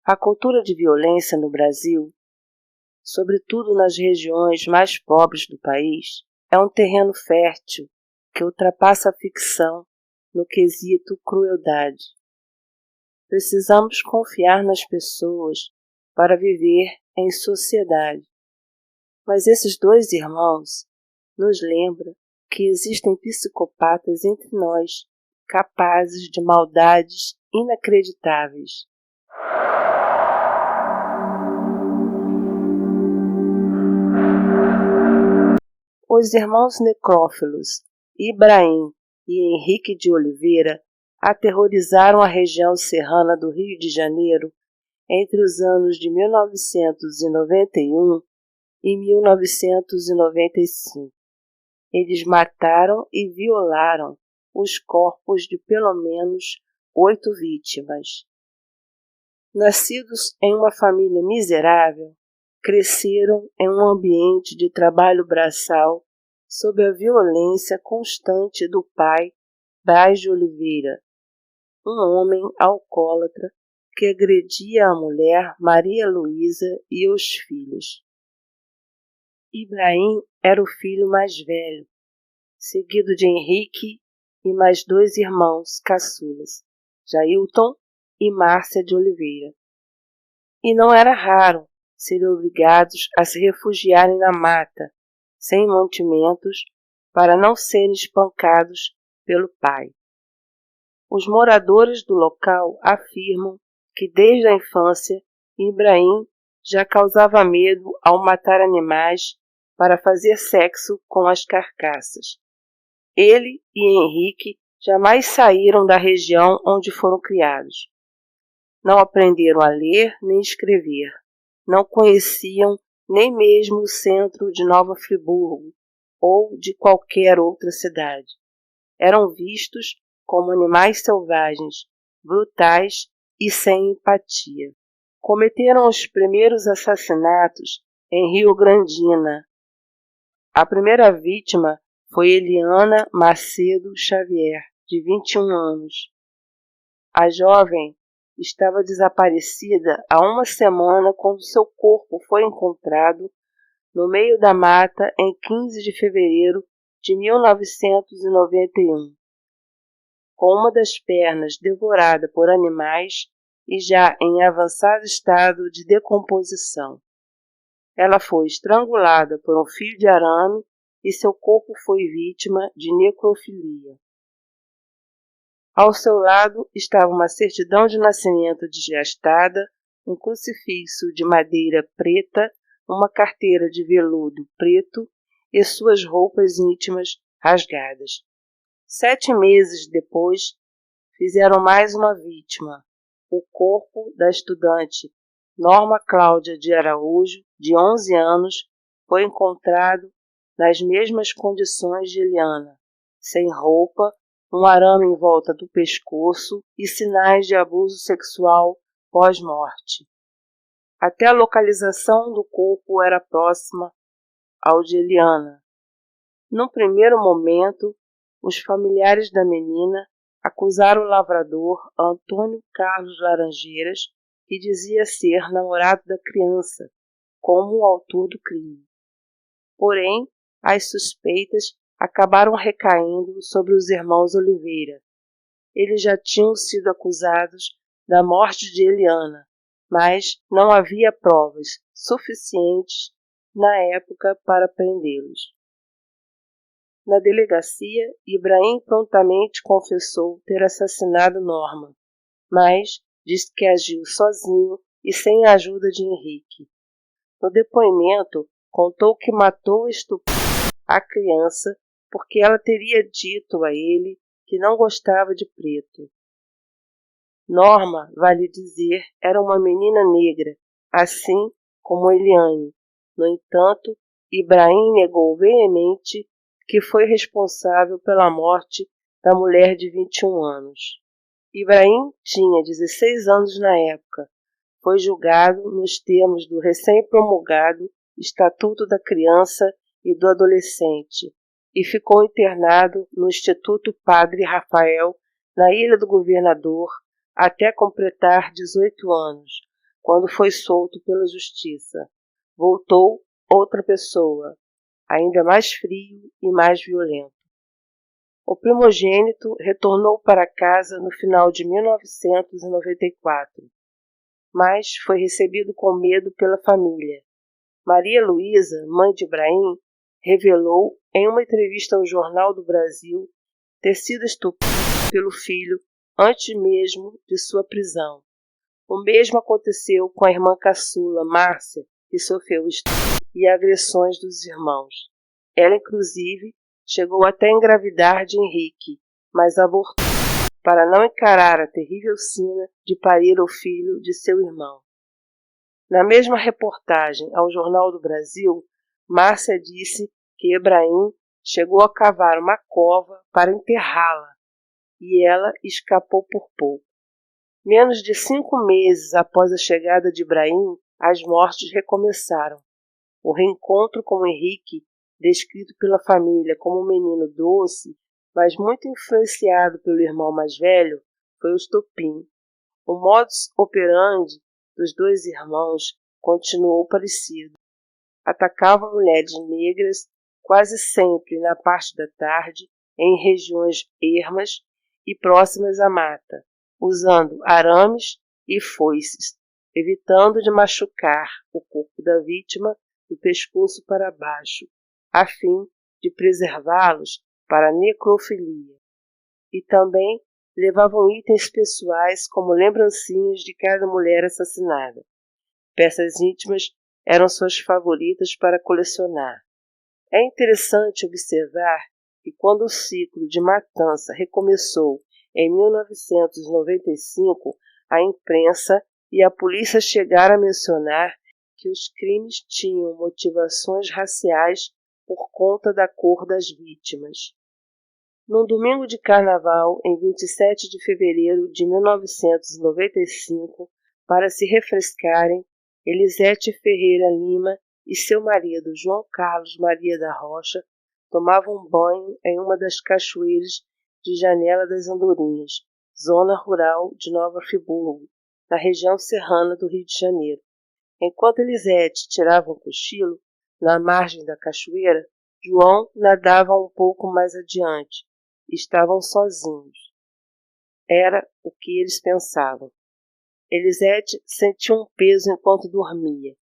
A cultura de violência no Brasil, sobretudo nas regiões mais pobres do país, é um terreno fértil que ultrapassa a ficção no quesito crueldade. Precisamos confiar nas pessoas para viver em sociedade. Mas esses dois irmãos nos lembram que existem psicopatas entre nós, capazes de maldades inacreditáveis. Os irmãos necrófilos, Ibrahim e Henrique de Oliveira, aterrorizaram a região serrana do Rio de Janeiro entre os anos de 1991 e 1995. Eles mataram e violaram os corpos de pelo menos 8 vítimas. Nascidos em uma família miserável, cresceram em um ambiente de trabalho braçal sob a violência constante do pai, Braz de Oliveira, um homem alcoólatra que agredia a mulher Maria Luísa e os filhos. Ibrahim era o filho mais velho, seguido de Henrique e mais 2 irmãos caçulas, Jailton e Márcia de Oliveira. E não era raro serem obrigados a se refugiarem na mata, sem mantimentos, para não serem espancados pelo pai. Os moradores do local afirmam que desde a infância Ibrahim já causava medo ao matar animais para fazer sexo com as carcaças. Ele e Henrique jamais saíram da região onde foram criados. Não aprenderam a ler nem escrever. Não conheciam nem mesmo o centro de Nova Friburgo ou de qualquer outra cidade. Eram vistos como animais selvagens, brutais e sem empatia. Cometeram os primeiros assassinatos em Rio Grandina. A primeira vítima foi Eliana Macedo Xavier, de 21 anos. A jovem estava desaparecida há uma semana quando seu corpo foi encontrado no meio da mata em 15 de fevereiro de 1991, com uma das pernas devorada por animais e já em avançado estado de decomposição. Ela foi estrangulada por um fio de arame e seu corpo foi vítima de necrofilia. Ao seu lado estava uma certidão de nascimento desgastada, um crucifixo de madeira preta, uma carteira de veludo preto e suas roupas íntimas rasgadas. 7 meses depois, fizeram mais uma vítima. O corpo da estudante Norma Cláudia de Araújo, de 11 anos, foi encontrado nas mesmas condições de Eliana, sem roupa, um arame em volta do pescoço e sinais de abuso sexual pós-morte. Até a localização do corpo era próxima ao de Eliana. Num primeiro momento, os familiares da menina acusaram o lavrador Antônio Carlos Laranjeiras, que dizia ser namorado da criança, como o autor do crime. Porém, as suspeitas acabaram recaindo sobre os irmãos Oliveira. Eles já tinham sido acusados da morte de Eliana, mas não havia provas suficientes na época para prendê-los. Na delegacia, Ibrahim prontamente confessou ter assassinado Norma, mas disse que agiu sozinho e sem a ajuda de Henrique. No depoimento, contou que matou e estuprou a criança porque ela teria dito a ele que não gostava de preto. Norma, vale dizer, era uma menina negra, assim como Eliane. No entanto, Ibrahim negou veemente que foi responsável pela morte da mulher de 21 anos. Ibrahim tinha 16 anos na época. Foi julgado nos termos do recém-promulgado Estatuto da Criança e do Adolescente e ficou internado no Instituto Padre Rafael, na Ilha do Governador, até completar 18 anos, quando foi solto pela justiça. Voltou outra pessoa, ainda mais frio e mais violento. O primogênito retornou para casa no final de 1994, mas foi recebido com medo pela família. Maria Luísa, mãe de Ibrahim, revelou em uma entrevista ao Jornal do Brasil ter sido estuprada pelo filho antes mesmo de sua prisão. O mesmo aconteceu com a irmã caçula, Márcia, que sofreu estupro e agressões dos irmãos. Ela, inclusive, chegou até a engravidar de Henrique, mas abortou para não encarar a terrível sina de parir o filho de seu irmão. Na mesma reportagem ao Jornal do Brasil, Márcia disse que Ibrahim chegou a cavar uma cova para enterrá-la e ela escapou por pouco. Menos de 5 meses após a chegada de Ibrahim, as mortes recomeçaram. O reencontro com Henrique, descrito pela família como um menino doce, mas muito influenciado pelo irmão mais velho, foi o estopim. O modus operandi dos dois irmãos continuou parecido. Atacavam mulheres negras quase sempre na parte da tarde, em regiões ermas e próximas à mata, usando arames e foices, evitando de machucar o corpo da vítima do pescoço para baixo, a fim de preservá-los para a necrofilia. E também levavam itens pessoais como lembrancinhas de cada mulher assassinada. Peças íntimas eram suas favoritas para colecionar. É interessante observar que quando o ciclo de matança recomeçou em 1995, a imprensa e a polícia chegaram a mencionar que os crimes tinham motivações raciais por conta da cor das vítimas. Num domingo de carnaval, em 27 de fevereiro de 1995, para se refrescarem, Elisete Ferreira Lima e seu marido João Carlos Maria da Rocha tomavam banho em uma das cachoeiras de Janela das Andorinhas, zona rural de Nova Friburgo, na região serrana do Rio de Janeiro. Enquanto Elisete tirava um cochilo na margem da cachoeira, João nadava um pouco mais adiante. Estavam sozinhos. Era o que eles pensavam. Elisete sentiu um peso enquanto dormia.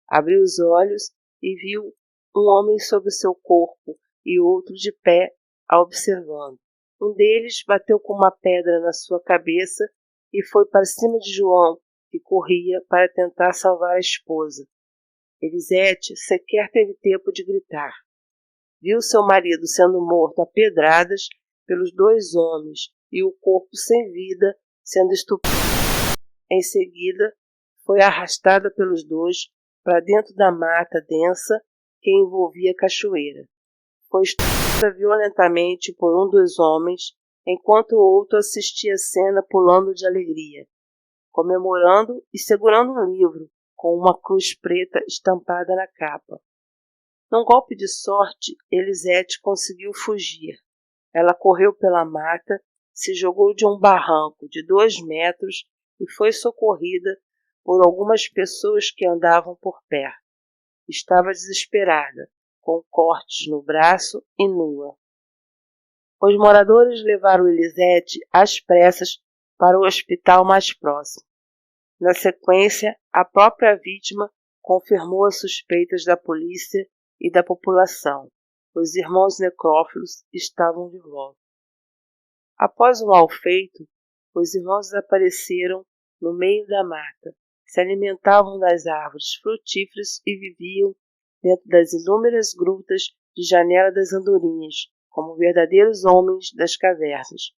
Abriu os olhos e viu um homem sobre seu corpo e outro de pé a observando. Um deles bateu com uma pedra na sua cabeça e foi para cima de João, que corria para tentar salvar a esposa. Elisete sequer teve tempo de gritar. Viu seu marido sendo morto a pedradas pelos dois homens e o corpo sem vida sendo estuprado. Em seguida, foi arrastada pelos dois para dentro da mata densa que envolvia a cachoeira. Foi estuprada violentamente por um dos homens, enquanto o outro assistia a cena pulando de alegria, comemorando e segurando um livro com uma cruz preta estampada na capa. Num golpe de sorte, Elisete conseguiu fugir. Ela correu pela mata, se jogou de um barranco de 2 metros e foi socorrida por algumas pessoas que andavam por perto. Estava desesperada, com cortes no braço e nua. Os moradores levaram Elisete às pressas para o hospital mais próximo. Na sequência, a própria vítima confirmou as suspeitas da polícia e da população. Os irmãos necrófilos estavam de volta. Após o mal feito, os irmãos desapareceram no meio da mata, se alimentavam das árvores frutíferas e viviam dentro das inúmeras grutas de Janela das Andorinhas, como verdadeiros homens das cavernas.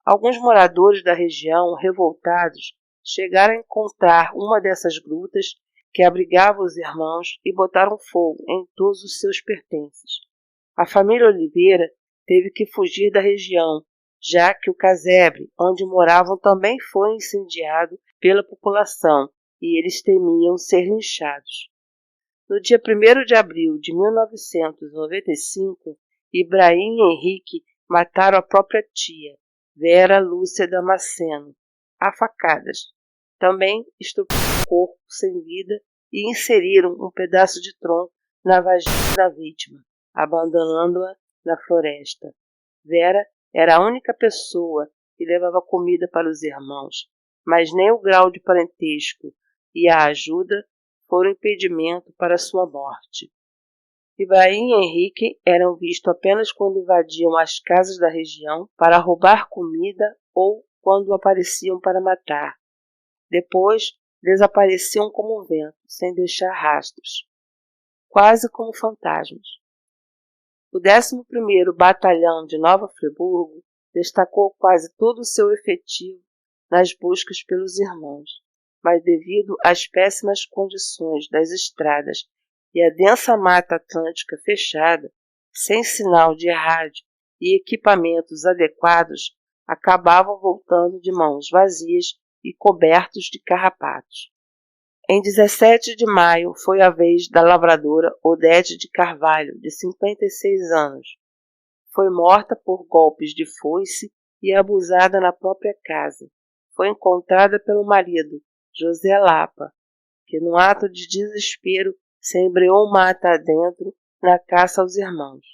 Alguns moradores da região, revoltados, chegaram a encontrar uma dessas grutas que abrigava os irmãos e botaram fogo em todos os seus pertences. A família Oliveira teve que fugir da região, já que o casebre onde moravam também foi incendiado pela população e eles temiam ser linchados. No dia 1º de abril de 1995, Ibrahim e Henrique mataram a própria tia, Vera Lúcia Damasceno, a facadas. Também estupraram o corpo sem vida e inseriram um pedaço de tronco na vagina da vítima, abandonando-a na floresta. Vera era a única pessoa que levava comida para os irmãos, mas nem o grau de parentesco e a ajuda foram impedimento para sua morte. Ibrahim e Henrique eram vistos apenas quando invadiam as casas da região para roubar comida ou quando apareciam para matar. Depois, desapareciam como o vento, sem deixar rastros, quase como fantasmas. O 11º Batalhão de Nova Friburgo destacou quase todo o seu efetivo nas buscas pelos irmãos, mas devido às péssimas condições das estradas e à densa mata atlântica fechada, sem sinal de rádio e equipamentos adequados, acabavam voltando de mãos vazias e cobertos de carrapatos. Em 17 de maio foi a vez da lavradora Odete de Carvalho, de 56 anos. Foi morta por golpes de foice e abusada na própria casa. Foi encontrada pelo marido, José Lapa, que num ato de desespero se embreou mata adentro na caça aos irmãos.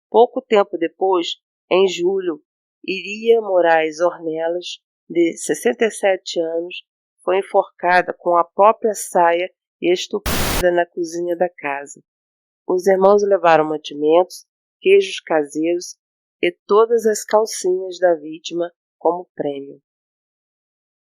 Pouco tempo depois, em julho, Iria Moraes Ornelas, de 67 anos, foi enforcada com a própria saia e estuprada na cozinha da casa. Os irmãos levaram mantimentos, queijos caseiros e todas as calcinhas da vítima como prêmio.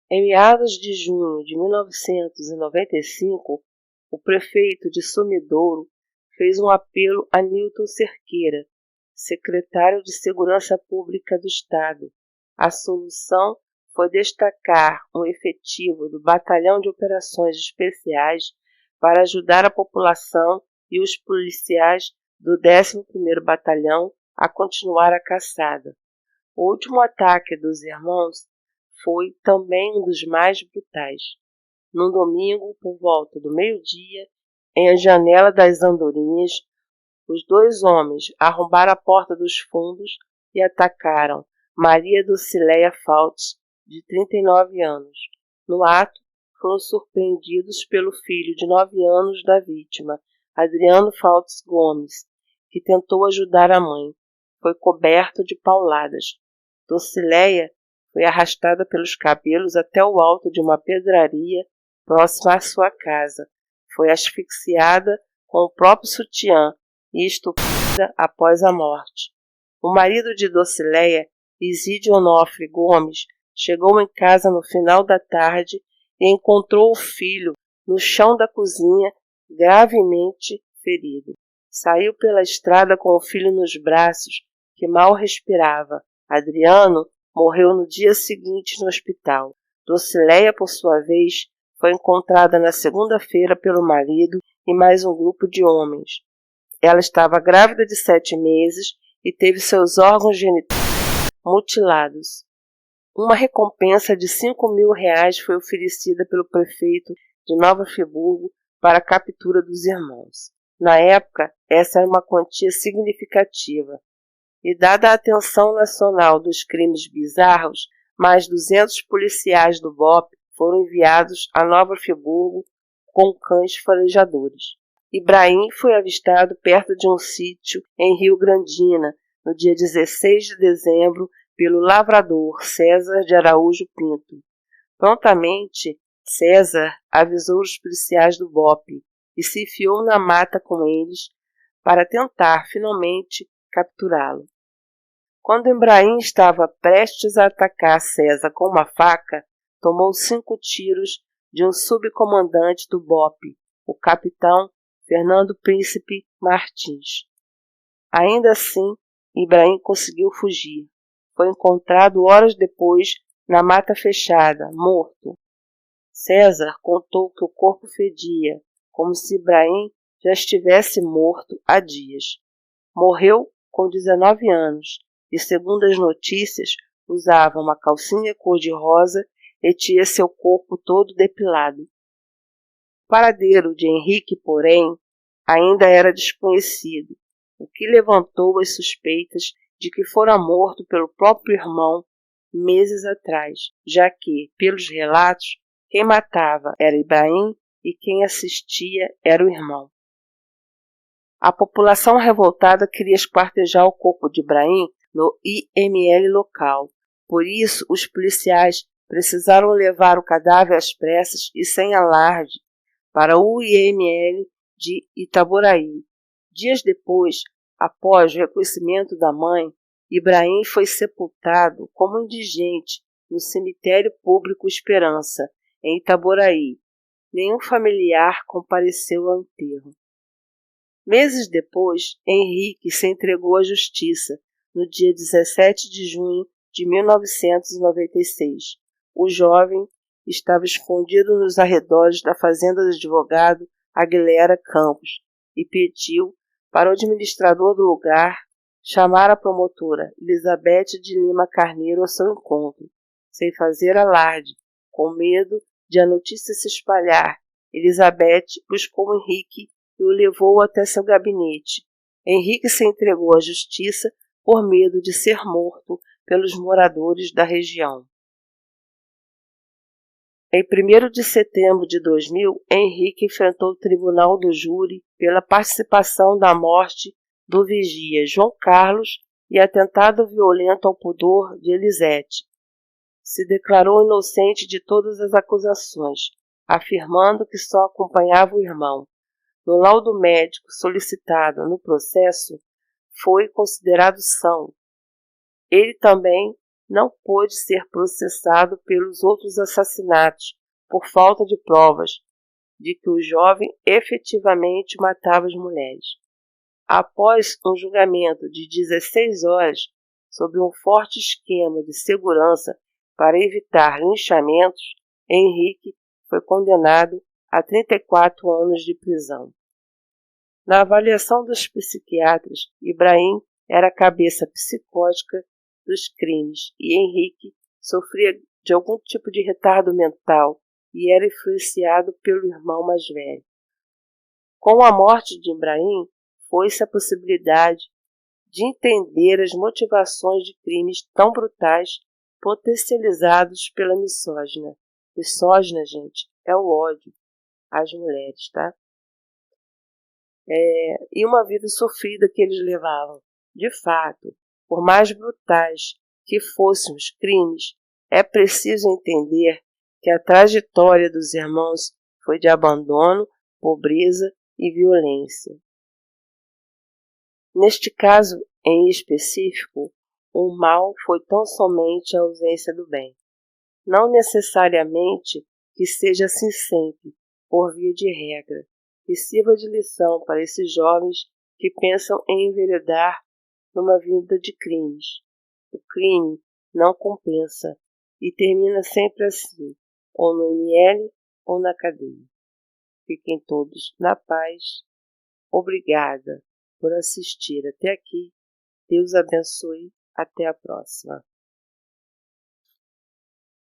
Em meados de junho de 1995, o prefeito de Sumidouro fez um apelo a Nilton Cerqueira, secretário de Segurança Pública do Estado. A solução foi destacar um efetivo do Batalhão de Operações Especiais para ajudar a população e os policiais do 11º Batalhão a continuar a caçada. O último ataque dos irmãos foi também um dos mais brutais. Num domingo, por volta do meio-dia, em a janela das andorinhas, os dois homens arrombaram a porta dos fundos e atacaram Maria Dulcileia Faltz, de 39 anos. No ato, foram surpreendidos pelo filho de 9 anos da vítima, Adriano Faltz Gomes, que tentou ajudar a mãe. Foi coberto de pauladas. Dulcileia foi arrastada pelos cabelos até o alto de uma pedraria próxima à sua casa. Foi asfixiada com o próprio sutiã e estuprada após a morte. O marido de Dulcileia, Isídio Onofre Gomes, chegou em casa no final da tarde e encontrou o filho no chão da cozinha, gravemente ferido. Saiu pela estrada com o filho nos braços, que mal respirava. Adriano morreu no dia seguinte no hospital. Dulcileia, por sua vez, foi encontrada na segunda-feira pelo marido e mais um grupo de homens. Ela estava grávida de 7 meses e teve seus órgãos genitais mutilados. Uma recompensa de R$5.000 foi oferecida pelo prefeito de Nova Friburgo para a captura dos irmãos. Na época, essa era uma quantia significativa. E dada a atenção nacional dos crimes bizarros, mais 200 policiais do BOPE foram enviados a Nova Friburgo com cães farejadores. Ibrahim foi avistado perto de um sítio em Rio Grandina, no dia 16 de dezembro, pelo lavrador César de Araújo Pinto. Prontamente, César avisou os policiais do BOPE e se enfiou na mata com eles para tentar, finalmente, capturá-lo. Quando Ibrahim estava prestes a atacar César com uma faca, tomou 5 tiros de um subcomandante do BOPE, o capitão Fernando Príncipe Martins. Ainda assim, Ibrahim conseguiu fugir. Foi encontrado horas depois na mata fechada, morto. César contou que o corpo fedia, como se Ibrahim já estivesse morto há dias. Morreu com 19 anos e, segundo as notícias, usava uma calcinha cor-de-rosa e tinha seu corpo todo depilado. O paradeiro de Henrique, porém, ainda era desconhecido, o que levantou as suspeitas de que fora morto pelo próprio irmão meses atrás, já que, pelos relatos, Quem matava era Ibrahim e quem assistia era o irmão. A população revoltada queria esquartejar o corpo de Ibrahim no IML local. Por isso, os policiais precisaram levar o cadáver às pressas e sem alarde para o IML de Itaboraí. Dias depois, após o reconhecimento da mãe, Ibrahim foi sepultado como indigente no cemitério público Esperança, em Itaboraí. Nenhum familiar compareceu ao enterro. Meses depois, Henrique se entregou à justiça no dia 17 de junho de 1996. O jovem estava escondido nos arredores da fazenda do advogado Aguilera Campos e pediu para o administrador do lugar chamar a promotora Elizabeth de Lima Carneiro ao seu encontro, sem fazer alarde, com medo de a notícia se espalhar. Elizabeth buscou Henrique e o levou até seu gabinete. Henrique se entregou à justiça por medo de ser morto pelos moradores da região. Em 1º de setembro de 2000, Henrique enfrentou o tribunal do júri pela participação da morte do vigia João Carlos e atentado violento ao pudor de Elisete. Se declarou inocente de todas as acusações, afirmando que só acompanhava o irmão. No laudo médico solicitado no processo, foi considerado são. Ele também não pôde ser processado pelos outros assassinatos, por falta de provas de que o jovem efetivamente matava as mulheres. Após um julgamento de 16 horas, sob um forte esquema de segurança para evitar linchamentos, Henrique foi condenado a 34 anos de prisão. Na avaliação dos psiquiatras, Ibrahim era a cabeça psicótica dos crimes e Henrique sofria de algum tipo de retardo mental e era influenciado pelo irmão mais velho. Com a morte de Ibrahim, foi-se a possibilidade de entender as motivações de crimes tão brutais potencializados pela misógina. Misógina, gente, é o ódio às mulheres, tá? E uma vida sofrida que eles levavam. De fato, por mais brutais que fossem os crimes, é preciso entender que a trajetória dos irmãos foi de abandono, pobreza e violência. Neste caso em específico, o mal foi tão somente a ausência do bem. Não necessariamente que seja assim sempre, por via de regra, e sirva de lição para esses jovens que pensam em enveredar numa vida de crimes. O crime não compensa e termina sempre assim, ou no IML ou na cadeia. Fiquem todos na paz. Obrigada por assistir até aqui. Deus abençoe. Até a próxima.